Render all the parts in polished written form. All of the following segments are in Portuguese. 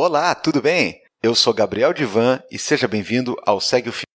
Olá, tudo bem? Eu sou Gabriel Divan e seja bem-vindo ao Segue o Fio.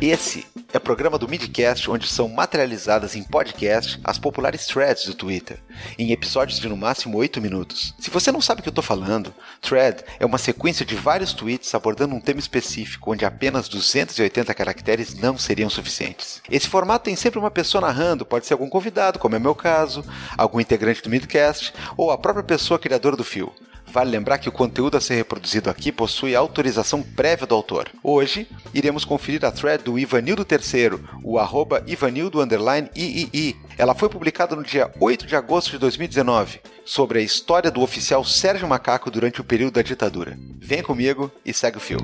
Esse é o programa do Midcast, onde são materializadas em podcast as populares threads do Twitter, em episódios de no máximo 8 minutos. Se você não sabe o que eu estou falando, thread é uma sequência de vários tweets abordando um tema específico, onde apenas 280 caracteres não seriam suficientes. Esse formato tem sempre uma pessoa narrando, pode ser algum convidado, como é o meu caso, algum integrante do Midcast, ou a própria pessoa criadora do fio. Vale lembrar que o conteúdo a ser reproduzido aqui possui autorização prévia do autor. Hoje, iremos conferir a thread do Ivanildo III, o @Ivanildo_III. Ela foi publicada no dia 8 de agosto de 2019, sobre a história do oficial Sérgio Macaco durante o período da ditadura. Vem comigo e segue o fio.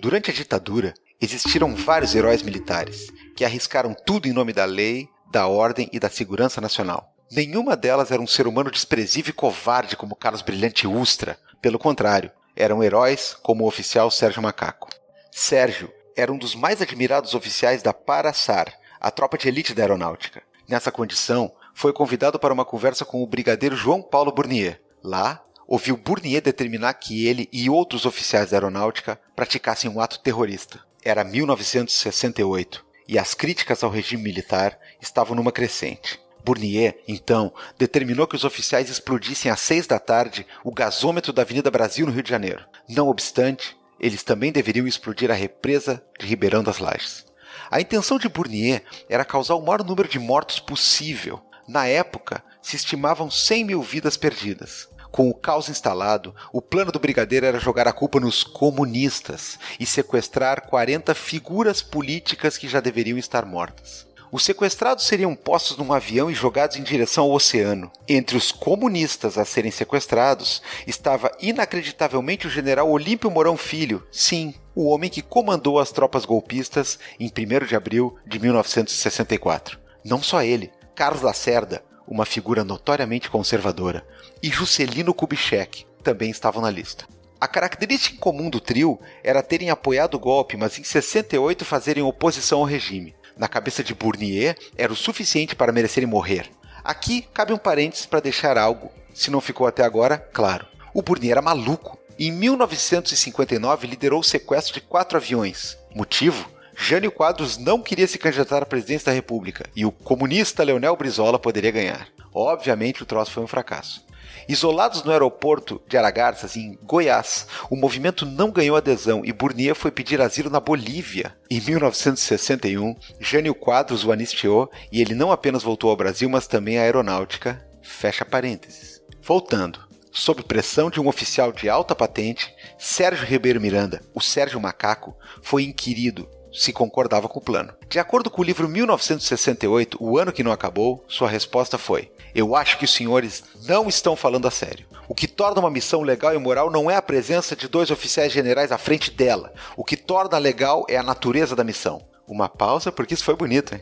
Durante a ditadura, existiram vários heróis militares que arriscaram tudo em nome da lei, da ordem e da segurança nacional. Nenhuma delas era um ser humano desprezível e covarde como Carlos Brilhante Ustra. Pelo contrário, eram heróis como o oficial Sérgio Macaco. Sérgio era um dos mais admirados oficiais da Para-SAR, a tropa de elite da aeronáutica. Nessa condição, foi convidado para uma conversa com o brigadeiro João Paulo Burnier. Lá, ouviu Burnier determinar que ele e outros oficiais da aeronáutica praticassem um ato terrorista. Era 1968 e as críticas ao regime militar estavam numa crescente. Burnier, então, determinou que os oficiais explodissem às 6 da tarde o gasômetro da Avenida Brasil no Rio de Janeiro. Não obstante, eles também deveriam explodir a represa de Ribeirão das Lajes. A intenção de Burnier era causar o maior número de mortos possível. Na época, se estimavam 100 mil vidas perdidas. Com o caos instalado, o plano do brigadeiro era jogar a culpa nos comunistas e sequestrar 40 figuras políticas que já deveriam estar mortas. Os sequestrados seriam postos num avião e jogados em direção ao oceano. Entre os comunistas a serem sequestrados estava inacreditavelmente o general Olímpio Mourão Filho, sim, o homem que comandou as tropas golpistas em 1º de abril de 1964. Não só ele, Carlos Lacerda, uma figura notoriamente conservadora, e Juscelino Kubitschek também estavam na lista. A característica em comum do trio era terem apoiado o golpe, mas em 68 fazerem oposição ao regime. Na cabeça de Burnier, era o suficiente para merecerem morrer. Aqui cabe um parênteses para deixar algo, se não ficou até agora, claro. O Burnier era maluco. Em 1959 liderou o sequestro de 4 aviões. Motivo? Jânio Quadros não queria se candidatar à presidência da República e o comunista Leonel Brizola poderia ganhar. Obviamente o troço foi um fracasso. Isolados no aeroporto de Aragarças, em Goiás, o movimento não ganhou adesão e Burnier foi pedir asilo na Bolívia. Em 1961, Jânio Quadros o anistiou e ele não apenas voltou ao Brasil, mas também à aeronáutica. Fecha parênteses. Voltando. Sob pressão de um oficial de alta patente, Sérgio Ribeiro Miranda, o Sérgio Macaco, foi inquirido se concordava com o plano. De acordo com o livro 1968, O Ano que Não Acabou, sua resposta foi: "Eu acho que os senhores não estão falando a sério. O que torna uma missão legal e moral não é a presença de 2 oficiais generais à frente dela. O que torna legal é a natureza da missão." Uma pausa, porque isso foi bonito, hein?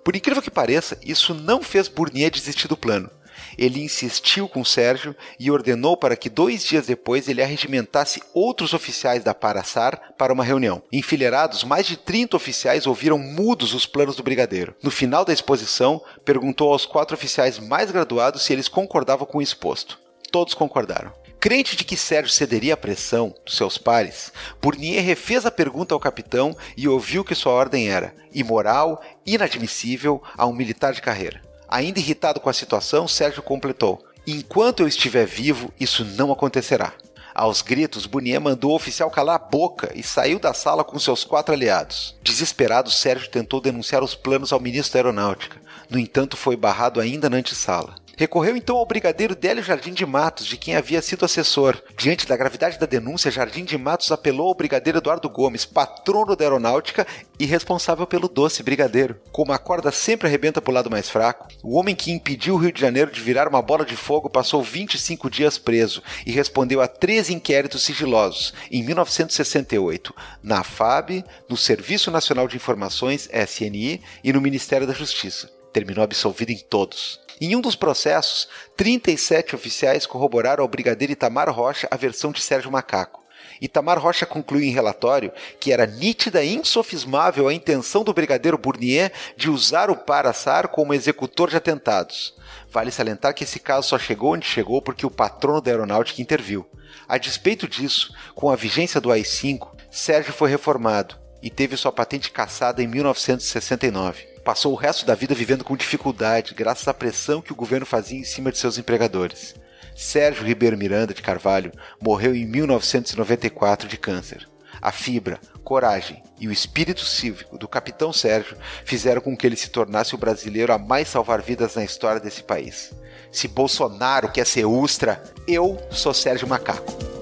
Por incrível que pareça, isso não fez Burnier desistir do plano. Ele insistiu com Sérgio e ordenou para que 2 dias depois ele arregimentasse outros oficiais da Para-SAR para uma reunião. Enfileirados, mais de 30 oficiais ouviram mudos os planos do brigadeiro. No final da exposição, perguntou aos 4 oficiais mais graduados se eles concordavam com o exposto. Todos concordaram. Crente de que Sérgio cederia à pressão dos seus pares, Burnier refez a pergunta ao capitão e ouviu que sua ordem era imoral, inadmissível a um militar de carreira. Ainda irritado com a situação, Sérgio completou: "Enquanto eu estiver vivo, isso não acontecerá." Aos gritos, Burnier mandou o oficial calar a boca e saiu da sala com seus 4 aliados. Desesperado, Sérgio tentou denunciar os planos ao ministro da Aeronáutica. No entanto, foi barrado ainda na antessala. Recorreu então ao brigadeiro Délio Jardim de Matos, de quem havia sido assessor. Diante da gravidade da denúncia, Jardim de Matos apelou ao brigadeiro Eduardo Gomes, patrono da aeronáutica e responsável pelo doce brigadeiro. Como a corda sempre arrebenta para o lado mais fraco, o homem que impediu o Rio de Janeiro de virar uma bola de fogo passou 25 dias preso e respondeu a 13 inquéritos sigilosos, em 1968, na FAB, no Serviço Nacional de Informações, SNI, e no Ministério da Justiça. Terminou absolvido em todos. Em um dos processos, 37 oficiais corroboraram ao brigadeiro Itamar Rocha a versão de Sérgio Macaco. Itamar Rocha concluiu em relatório que era nítida e insofismável a intenção do brigadeiro Burnier de usar o Paraçar como executor de atentados. Vale salientar que esse caso só chegou onde chegou porque o patrono da aeronáutica interviu. A despeito disso, com a vigência do AI-5, Sérgio foi reformado e teve sua patente cassada em 1969. Passou o resto da vida vivendo com dificuldade, graças à pressão que o governo fazia em cima de seus empregadores. Sérgio Ribeiro Miranda de Carvalho morreu em 1994 de câncer. A fibra, coragem e o espírito cívico do capitão Sérgio fizeram com que ele se tornasse o brasileiro a mais salvar vidas na história desse país. Se Bolsonaro quer ser Ustra, eu sou Sérgio Macaco.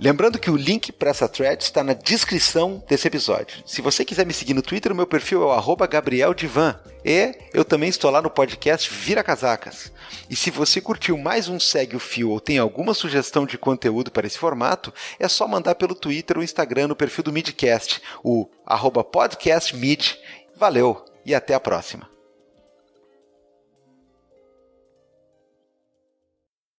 Lembrando que o link para essa thread está na descrição desse episódio. Se você quiser me seguir no Twitter, o meu perfil é o @GabrielDivan. E eu também estou lá no podcast Vira Casacas. E se você curtiu mais um Segue o Fio ou tem alguma sugestão de conteúdo para esse formato, é só mandar pelo Twitter ou Instagram no perfil do Midcast, o @podcastmid. Valeu e até a próxima.